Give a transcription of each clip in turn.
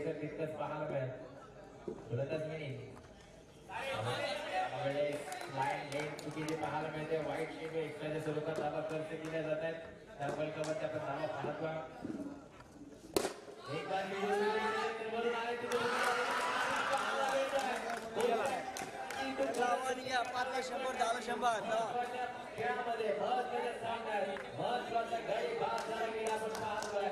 Pressure तितकंच पाहायला मिळेल तुरंतच मिळेल लाईन लेन चुकीची पाहायला मिळते वाईट चेंडू एक्स्ट्राच्या स्वरूपात धावा खर्च केल्या जात आहेत त्या फलकावर आपण धावा पाहतो एक बार पाचला 100 10ला 100 खेळामध्ये महत्त्वाचा गडी बाद झाला गेला आपण पाहतोय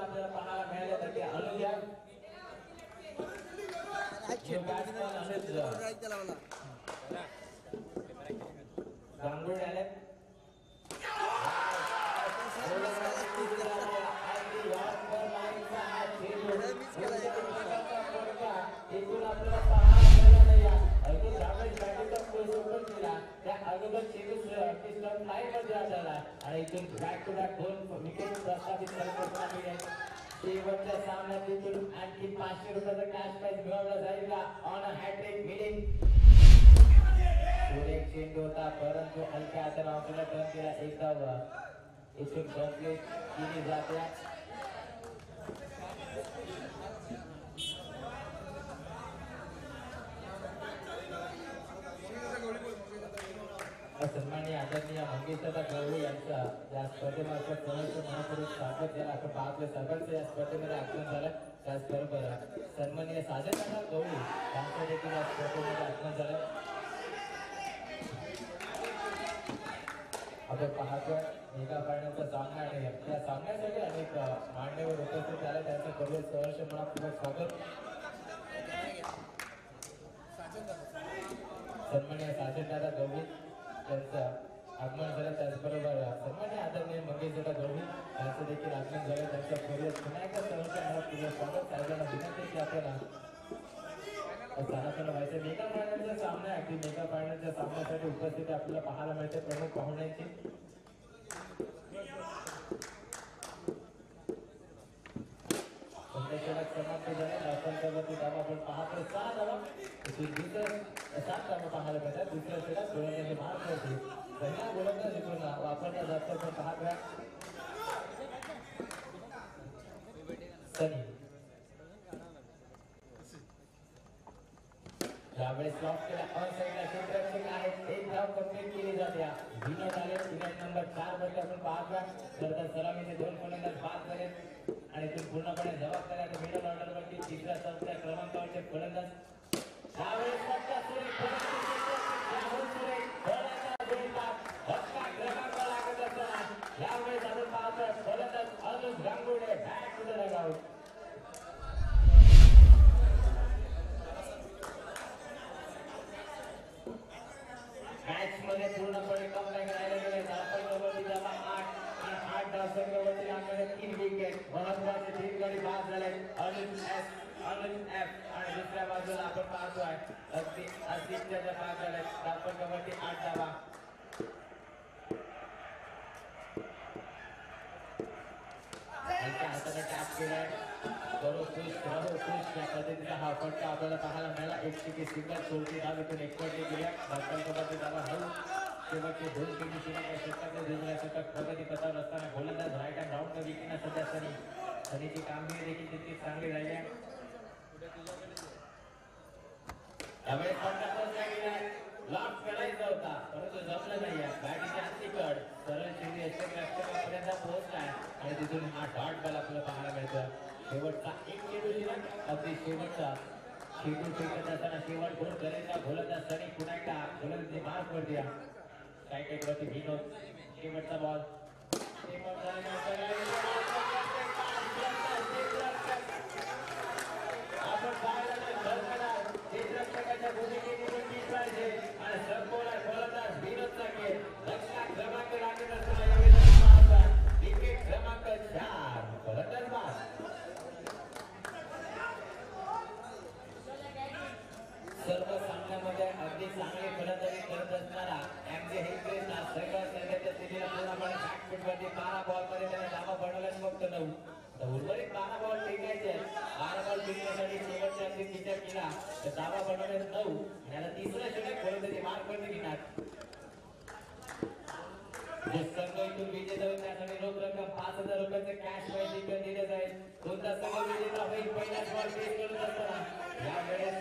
आपल्याला पाहायला मिळालं तर अनुजा गांगुळे आले आणि इथून बॅक टू बॅक 2 विकेट प्रस्थापित करण्यात शेवटच्या सामन्यात इथून आणखी 500 रुपयाचा कॅश प्राइज मिळवला जाईल का ऑन अ हॅट्रिक मीटिंग एक चेंडू होता परंतु हलक्या हाताने आपल्याला टर्न केला एक धावा इथून कंप्लीट केली जाते सन्माननीय आदरणीय मंगेशदादा गवळी यांचा या स्पर्धेमार्फत मनपूर्वक स्वागत झालं आपण पाहतोय सगळ्यांचं या स्पर्धेमध्ये आगमन झालं त्याचबरोबर सन्माननीय साजनदादा गवळी यांचं देखील या स्पर्धेमध्ये आगमन झालं आपण पाहतोय मेगा फायनलचा सामना आणि या सामन्यासाठी अनेक मान्यवर उपस्थित झाले त्यांचं करिअर सहर्ष मनपूर्वक स्वागत सन्माननीय साजनदादा गवळी त्यांचं आगमन झालं त्याचबरोबर सन्माननीय आदरणीय मंगेशदादा गवळी यांचं देखील आगमन झालं त्यांचं करिअर पुन्हा एकदा सहर्ष मनपूर्वक स्वागत साहेबांना विनंती की आपल्याला स्थानापन्न व्हायचं मेगा फायनलचा सामना आहे अगदी मेगा फायनलच्या सामन्यासाठी उपस्थिती आपल्याला पाहायला मिळते प्रमुख पाहुण्यांची समाप्त झाले राष्ट्रांच्यावरती धावा आपण पाहतो 6 धावा दुसरं 7 धावा पाहायला मिळतात दुसऱ्या षटकात गोलंदाजी मार्क होती पहिला गोलंदाज इकडून वापरला जातो आपण पाहतोय सनी यावेळेस लॉक केला अनसाईडला क्षेत्ररक्षक आहेत एक धाव कंप्लीट केली जाते विनोद आले विकेट नंबर 4 वरती आपण पाहतोय तर सलामीचे 2 गोलंदाज बाद झाले आणि ते पूर्णपणे जबाबदारी आता मिडल ऑर्डर वरती तिसऱ्या चौथ्या क्रमांकावरचे फलंदाज यावेळेस फटका सुरेख धक्का क्रमांक लागत असताना यावेळेस आपण पाहतोय फलंदाज Anuj Gangude back to the dugout match मध्ये पूर्णपणे कमबॅक राहिला गेले धावपळीवरती जमा 8 धावसंख्येवरती लागणारे 3 विकेट महत्वाचे 3 गडी बाद झाले अनुज एफ आणि दुसऱ्या बाजूला आपण पाहतोय अगदी आदित्यच्या बाद झाले धावपळीवरती 8 धावा हाताने टॅप केलाय करो खुश या पद्धतीचा हा फटका आपल्याला पाहायला मिळाला एक सिंगल सोडती धाव इथून एकपट्टी केल्या धावपळीवरती धावा हळू शेवटचे 2 चेंडू शिवाय षटकाचे दुसऱ्या षटक प्रगती पथावर असताना गोलंदाज राईट हँड राऊंड विकेटला सध्या सनीची कामगिरी देखील तितकी चांगली राहिली आहे त्यावेळेस फटका लॉक करायचा होता परंतु जमलं नाहीये बॅटीच्या अंतिकड सरळ चेंडू यष्टीपर्यंत पोहोचलाय आणि तिथून हा डॉट बॉल आपल्याला पाहायला मिळतो शेवटचा एक चेंडू शिल्लक अगदी शेवटचा चेंडू फेकत असताना शेवट गोल करायचा गोलंदाज सनी पुन्हा एकदा गोलंदाजी मार्क वर द्या स्ट्राईक वरती विनोद शेवटचा बॉल आपण क्षेत्ररक्षकाच्या भूमिकेने पाहिजे आणि संपूर्ण गोलंदाज विनोदचा खेळ लक्षात क्रमांक लागत असताना विकेट क्रमांक 4 गोलंदाज बाद सर्व सामन्यामध्ये अगदी चांगली फलंदाजी करत असणारा एमजे हेगडेचा सगळ्या संघाच्या स्थितीला पूर्णपणे बॅकफुटवरती 12 बॉलमध्ये त्याने धावा बनवल्याने फक्त 9 उर्वरित 12 बॉल टिकायचे 12 बॉल टिकण्यासाठी शेवटच्या अंतिम विचार केला तर धावा बनवल्याने 9 आणि आता तिसऱ्या षटक गोलंदाजी मार्क वरती घेणार जे संघ इथून विजेता होईल त्यासाठी रोख रक्कम 5,000 रुपयाचे कॅश प्राइज इकडे दिले जाईल. कोणता संघ विजेता होईल पहिल्याच बॉल फेस करत असताना यावेळेस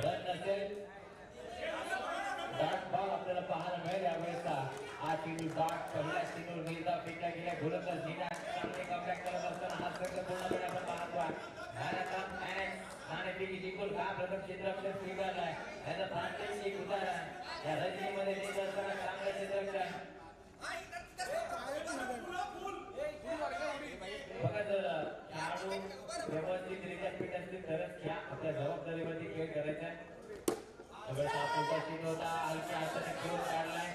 रन नसेल डॉट बॉल आपल्याला पाहायला मिळेल. यावेळेसचा हा चेंडू डॉट पहिल्या चेंडूवर निर्धाव फेकला गेला. गोलंदाज निनाद चांगले कमबॅक करत असताना हा संघ पूर्णपणे आपण पाहतो. नाणेफेकी जिंकून का प्रथम क्षेत्ररक्षण स्वीकारलाय याचा प्रात्यक्षिक उदाहरण या रजनीमध्ये देत असताना चांगलं क्षेत्ररक्षण बघा. जर खेळाडू व्यवस्थितरित्या फिट असतील तरच ह्या आपल्या जबाबदारीवरती खेळ करायचा आहे. होता हलक्या हाताने खेळून काढलाय.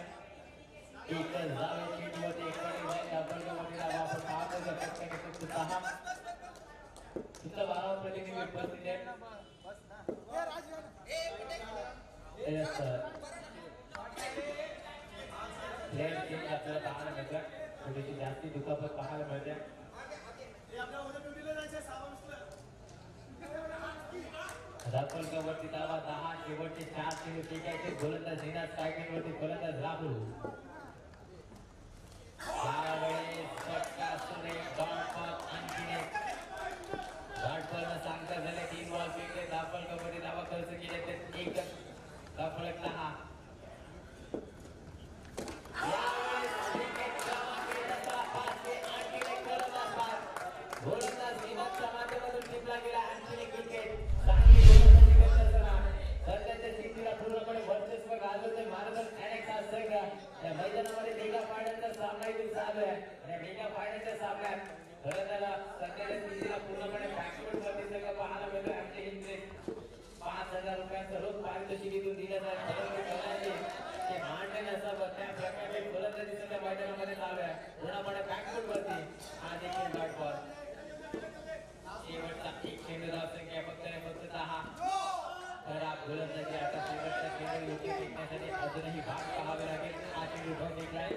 एकच धाव या चेंडूवरती एकडे जाईल. आपण पाहतो फक्त 6 तिथं 12 प्रतिनिधी उपस्थित आहेत. आपल्याला पाहायला मिळतं. थोडीशी जास्ती दुखापत पाहायला मिळते. धापलकावरती धावा 10 शेवटचे 4 चेंडू टिकायचे. गोलंदाज निनाद स्ट्रायकिंगवरती फलंदाज राहुल. यावेळेस फटका सुरे डॉट बॉल आणखीन एक डॉट बॉलनं सांगता झाले 3 बॉल फेकले. धापलकावरती धावा खर्च केले तर एकच धापलक 10. गोलंदाज निनादच्या माध्यमातून टिपला गेला. आणखीन एक विकेट. चांगली गोलंदाजी करत असताना सध्याच्या स्थितीला पूर्णपणे वर्चस्व गाजवतोय मार्गन अॅनेक्स हा संघ. या मैदानामध्ये मेगा फायनलचा सामना इथून चालू आहे. या मेगा फायनलच्या सामन्यात खरं त्याला सध्याच्या स्थितीला पूर्णपणे बॅकवर्ड वरती संघ पाहायला मिळतोय. आमचे इंटरेस्ट 5,000 रुपयांचं रोख पारितोषिक इथून दिलं जाईल. ते मांडण असावं त्या प्रकारे गोलंदाजी संघ मैदानामध्ये चालू आहे. पूर्णपणे बॅकवर्ड वरती हा देखील डॉट बॉल. शेवटचा एक चेंडू धाव संख्या फक्त 10. खराब गोलंदाजी. आता शेवटचा चेंडू योग्य फेकण्यासाठी अजूनही भाग पाहावे लागेल. हा चेंडू ढोक फेकलाय.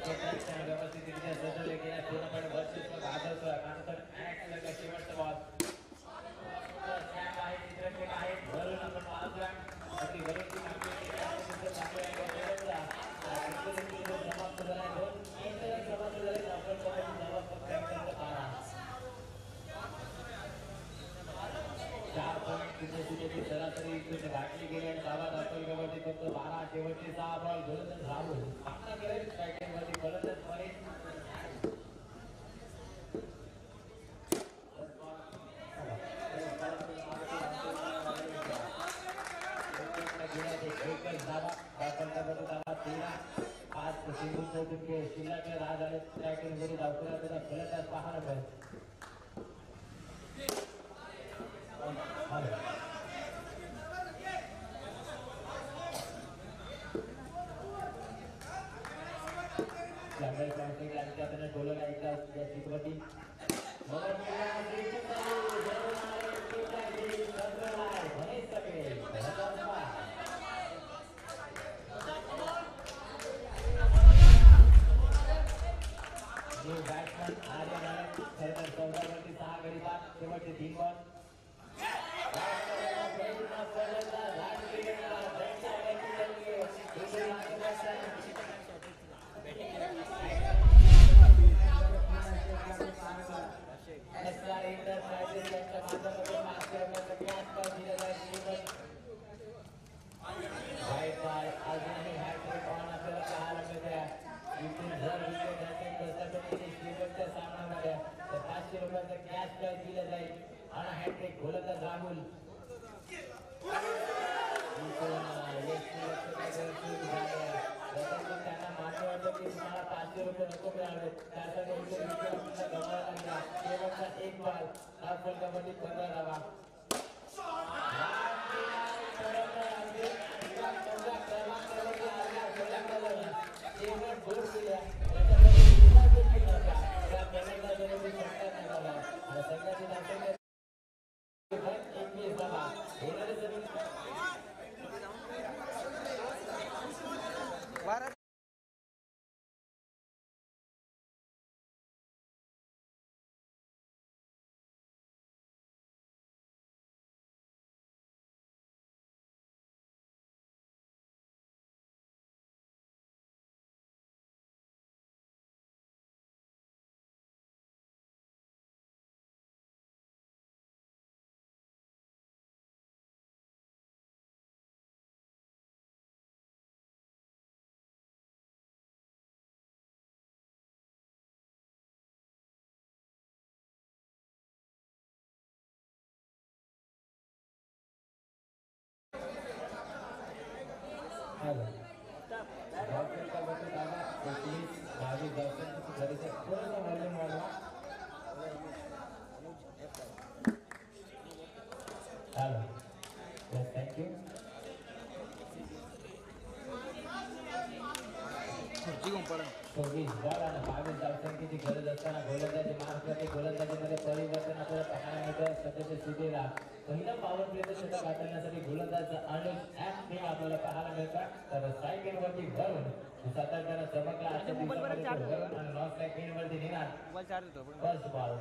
क्षेत्ररक्षण व्यवस्थितरित्या सजवले गेले. पूर्णपणे वर्चस्व गाजवतोय. नंतर ॲनेक्सला शेवटचा बॉल आहे. चित्रक्षक आहे वरून आपण पाहतोय. अगदी वरूनची कामगिरी समाप्त झाला. 2 समाप्त झाले. आपण जबाब फक्त 4 पॉईंट सरासरी इथून गाठली गेली आणि धावा धापलकावरती फक्त 12. शेवटचे 6 बॉल. गोलंदाज राहुल सामना करेल. स्ट्रायकिंगवरती गोलंदाज परेश. एकच धावा धापलकावरती धावा 13. 5 चेंडू चौकून खेळ शिल्लक राहा झाले. स्ट्रायकिंगवरती धावतो त्याचा फलंदाज पाहायला मिळेल. बोलवला एकदा या चित्रपटी बॅट्समन आर्य खरं 14 वरती 6 गडी 5. शेवटचे 3 बॉल. गोलंदाज राहुल त्यांना मान्य वाटतं की तुम्हाला 500 रुपये नको मिळाले. त्यासाठी शेवटचा 1 बॉल. धापलकावरती 15 धावा. हॅलो धावसंख्या बघत आला 21-22 धावसंख्येची गरज आहे. थोडंसं व्हॉल्यूम वाढवा. Hello yes thank you. चोवीस बॉल आणि 22 धावसंख्येची गरज असताना गोलंदाजी मार्गाने गोलंदाजीमध्ये परिवर्तन आपल्याला पाहायला मिळतं. सध्याच्या स्थितीला पहिला पॉवर प्लेचं षटक हाताळण्यासाठी गोलंदाज अनुज ॲप आपल्याला पाहायला मिळतात. तर स्ट्राईक एंडवरती वरून सातत्यानं चमकला आजच्या दिवसामध्ये वरून आणि नॉन स्ट्राईक एंडवरती निघाल. फर्स्ट बॉल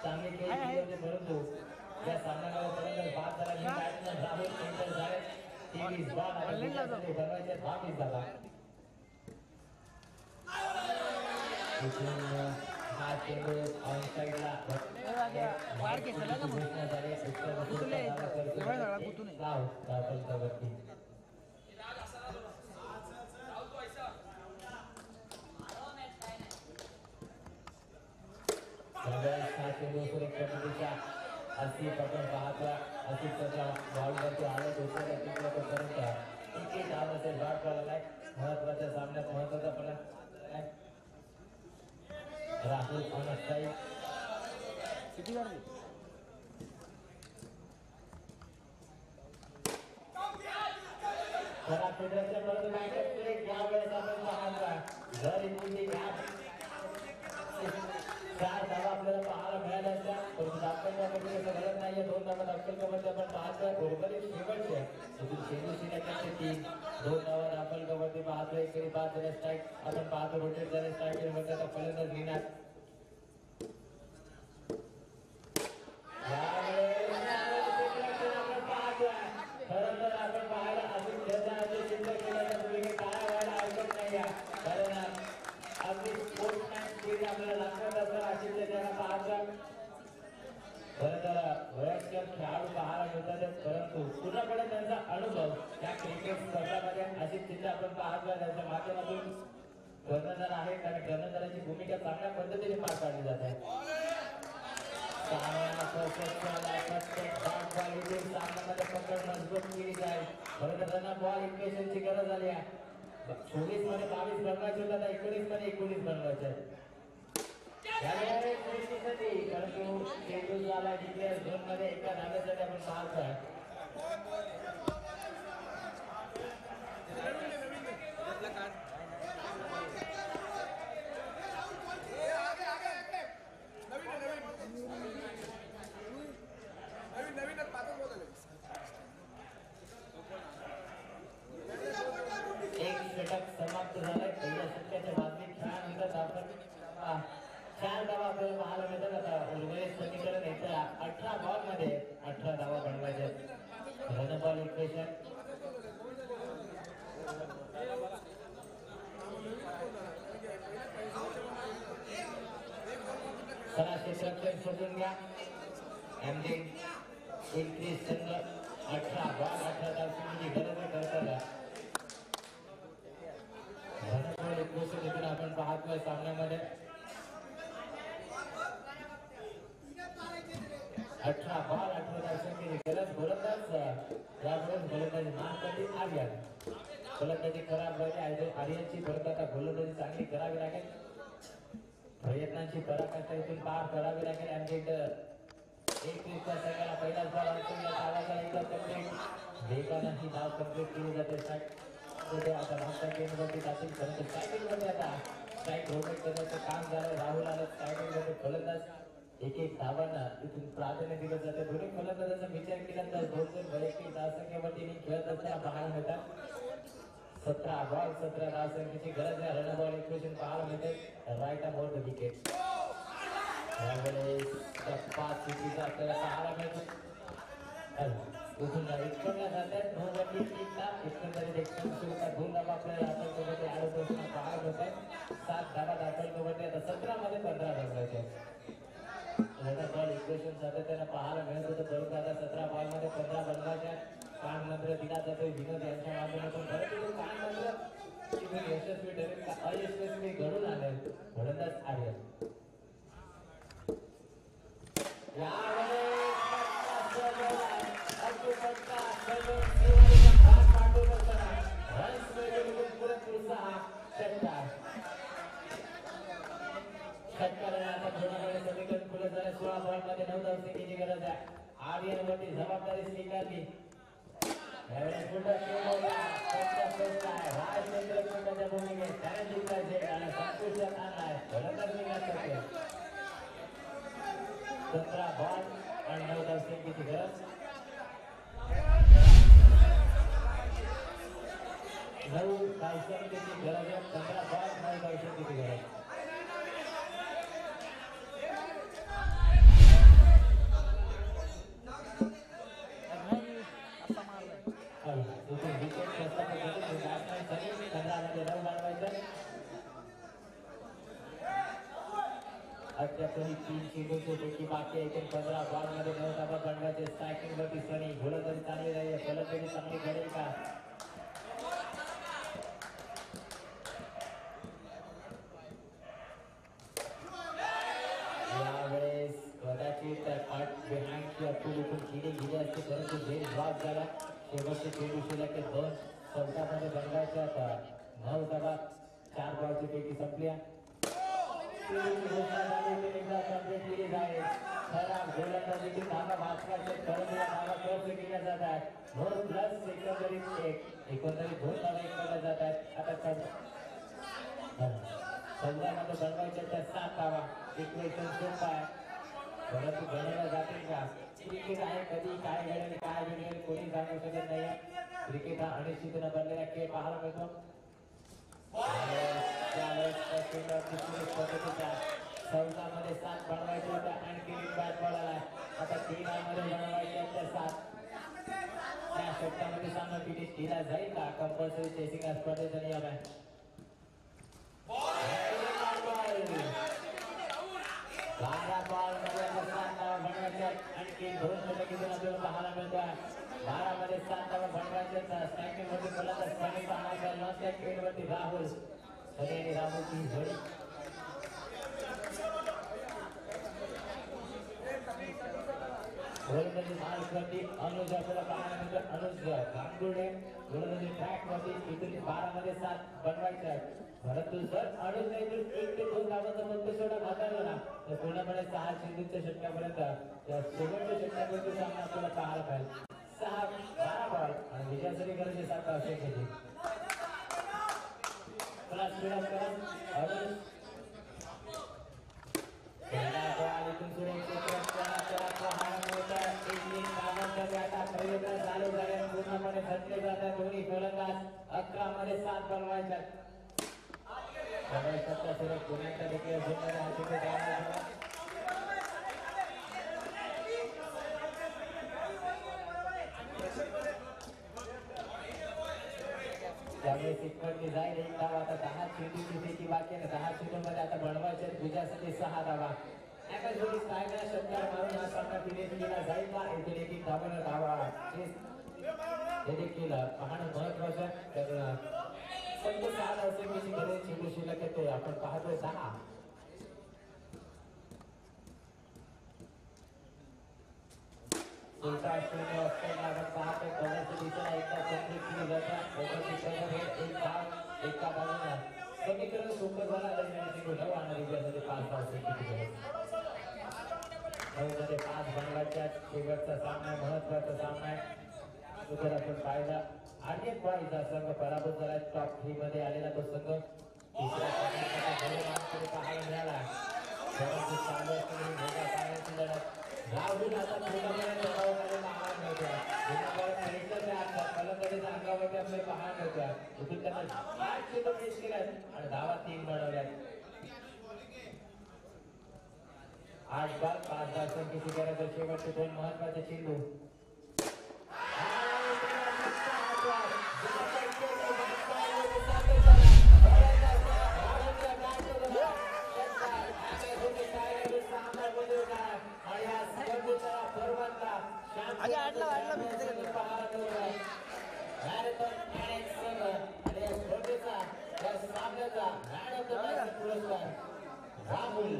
चांगले खेळ परंतु या सामन्यामध्ये बाद झाला. राहुल सेंटर झाले 23 बॉल आणि बनवायचे 22 झाला. हा चेंडू ऑन साइडला अशी पकड पाहता अशी त्याच्या बॉलवरती आलं दुसऱ्या तिकडपर्यंत किती धाव असेल वाट करायला महत्वाच्या सामन्यात महत्वाचा पण राहुल ऑन स्ट्राईक किती झाली. जरा फेडरलच्या परत बॅकअप प्ले यावेळेस आपण पाहता जर इथे चार धावा आपल्याला पाहायला मिळाल्या असत्या परंतु दाखवण्यामध्ये असं घडत नाहीये. 2 धावा दाखलमध्ये आपण पाहतोय बरोबरीच शेवटचे तिथून चेंडू सिलेक्टचे 3 2 धावा दाखलमध्ये पाहतोय. एकरी बाद झाले स्ट्राईक आपण पाहतो रोटेट झाले स्ट्राईक मध्ये आता फलंदाज घेणार. खरं तर आपण पाहायला अजून खेळताना चिंता केल्याच्या काय व्हायला हरकत नाही कारण अगदी स्पोर्ट्समॅन स्पिरिट आपल्याला दाखवत असतं. अशी त्याला पाहतात खरं तर वयस्कर खेळाडू पाहायला मिळतात परंतु पूर्णपणे त्यांचा अनुभव त्या क्रिकेट स्पर्धामध्ये अशी चिंता आपण पाहतोय. त्यांच्या माध्यमातून कर्णधार आहेत आणि कर्णधाराची भूमिका चांगल्या पद्धतीने पार पाडली जात आहे. पकड मजबूत केली जाईल. खरं तर त्यांना बॉल इक्वेशनची गरज आली आहे. 24 मध्ये 22 बनवायचे होते आता 19 मध्ये 19 बनवायचे आहेत. परंतु चेंडू झाला डिक्लेअर झोन मध्ये एका धाब्यासाठी आपण पाहतोय. एक षटक समाप्त झालंय. पहिल्या षटकाच्या बाबतीत खेळानंतर आपण 4 धावा आपल्याला पाहायला मिळतात. आता उर्वरित समीकरण एकतर 18 बॉल मध्ये 18 धावा बनवायच्या. रन बॉल इक्वेशन चला क्षेत्ररक्षण शोधून घ्या. एमडी 31 संघ 18 बॉल 18 धावांची गरज करताना रन इक्वेशन देखील आपण पाहतोय सामन्यामध्ये. 18 बॉल 18 धावांची गरज. गोलंदाज यावेळेस गोलंदाजी मार्गाने आर्यन गोलंदाजी खराब झाली. आर्यनची परत आता गोलंदाजी चांगली करावी लागेल. प्रयत्नांची पराकाष्ठा इथून पार करावी लागेल. एक रिक्षा सगळ्याला पहिलाच बॉल अंतिमला धावाचा एकदा कंप्लीट वेगानं ही धाव कंप्लीट केली जाते. आता मागच्या गेमवरती जातील परंतु स्ट्रायकिंगमध्ये आता स्ट्राईक रोटेट करण्याचं काम झालं. राहुल आलं स्ट्रायकिंगमध्ये. फलंदाज एक धावांना इथून प्राधान्य दिलं जाते. दोन्ही फलंदाजाचा विचार केला तर 2 वैयक्तिक धावसंख्येवरती खेळत असताना पाहायला मिळतात. 17 बॉल 17 धावसंख्येची गरज आहे. रन बॉल इक्वेशन पाहायला मिळते. राईट अबाउट द विकेट यावेळेस 5 चुकीचा आपल्याला पाहायला मिळतो. इथून इकडल्या जातात नोबडी टीमला एकंदरीत एकशे रुपये दोन धावा आपल्याला दाखल करून आडत असताना पाहत होते 7 धावा दाखल करून आता 17 मध्ये 15 बनवायचे मोठा बॉल इक्वेशन सातत्याने पाहायला मिळत होतं परंतु आता 17 बॉल मध्ये 15 बनवायच्या कान मंत्र दिला जातोय विनोद यांच्या माध्यमातून परंतु कान मंत्र यशस्वी ठरेल का अयशस्वी घडून आले म्हणूनच आर्य जबाबदारी स्वीकारली राजचंद्र भूमिकेत त्याने जिंकायचे आणि संपुष्टात आणलाय फलंदाजी 17 बॉल आणि 9 धावसंख्येची गरज 9 धावसंख्येची गरज आहे 15 बॉल 9 धावसंख्येची गरज अद्यापही 3 चेंडूचे पैकी बाकी आहे 15 बॉल मध्ये 9 धावा बनवायचे स्ट्रायकिंग वरती सनी गोलंदाजी चांगली राहील फलंदाजी चांगली घडेल का यावेळेस कदाचित बिहाइंडची अपुरी पण किडी गेली असते परंतु झेल ड्रॉप झाला शेवटचे चेंडू शिल्लक 2 चौथ्यामध्ये बनवायचे आता 9 धावा 4 बॉलची पैकी संपल्या खराब गोलंदाजीची धावा वाचवायचे परंतु या धावा कमी केल्या जात आहेत 2 प्लस एकंदरीत 2 धावा केल्या जात आहेत आता 14 मध्ये बनवायच्या त्या 7 धावा इक्वेशन सोपं आहे परंतु गणिला जातील का क्रिकेट आहे कधी काय घडेल काय घडेल कोणी सांगू शकत नाही क्रिकेट हा अनिश्चितपणे बनलेला खेळ पाहायला मिळतो मध्ये 7 बनवायचे होते आणखी बॅट बॉल आला आता 3 मध्ये बनवायचे त्या 7 त्या षटकामध्ये सामना फिनिश केला जाईल का कंपल्सरी चेसिंग स्पर्धेचा नियम आहे 12 बॉल मध्ये 7 धावा बनवायच्या आणखी 2 षटकातून आपल्याला पाहायला मिळतं 12 मध्ये 7 धावा बनवायच्या स्ट्रायकिंग मध्ये फलंदाज सनी पाहायचा नॉन स्ट्राइक वरती राहुल सनी आणि राहुलची जोडी गोलंदाजी मार्कवरती अनुज आपल्याला पाहायला मिळतं अनुज गांगुर्डे गोलंदाजी ट्रॅकवरती इथून 12 मध्ये 7 बनवायच्या परंतु जर अनुज नाही तर 1 ते 2 धावांचा फक्त शेवटा घातला ना तर पूर्णपणे 6 चेंडूच्या षटकापर्यंत त्या शेवटच्या षटकापर्यंत सामना आपल्याला पाहायला पाहिजे 6-12 बॉल आणि विजयासाठी गरजे 7 धावसंख्येची प्लस स्पीड करत अनुज इथून पुढे चालू झाले पूर्णपणे थकले जातात दोन्ही फलंदाज 11 मध्ये 7 बनवायच्यात पुण्याच्या देखील त्यामुळे सिक्वेंटली जाईल 1 धावा आता 10 चेंडूची पैकी बाकी आहे 10 चेंडूमध्ये आता बनवायचे विजयासाठी 6 धावा एका जोडी सायना षटकार मारून हा सामना फिनिश केला जाईल का इथे देखील धावांना धावा हे देखील पाहणं महत्वाचं तर फक्त 6 धावसंख्येची गरज चेंडू शिल्लक येते आपण पाहतोय 10 सुलतान शून्य ऑस्ट्रेलिया आपण पाहतोय कव्हरची दिशा एकदा कंप्लीट केली जाते एक धाव एका बाजूला समीकरण सोपं झालं आणि चेंडू आणि विजयासाठी 5 धावसंख्येची गरज 9 मध्ये 5 बनवायच्या शेवटचा सामना महत्वाचा सामना आहे तर आपण पाहिला आणि पाहिजा संघ पराभूत झाला टॉप 3 मध्ये आलेला तो संघ तिसऱ्या क्रमांकावर पाहायला मिळाला परंतु चालू असलेली भोगा पाहण्याची लढत राहुल आता पूर्णपणे दबावामध्ये पाहायला मिळतोय फलंदाजीचा अंगावरती आपल्याला पाहायला मिळतोय इथून त्यांना 8 चेंडू मिस केल्यात आणि धावा 3 बनवल्यात 8 बॉल 5 धावसंख्येची गरज शेवटचे 2 महत्वाचे चेंडू पुरस्कार राहुल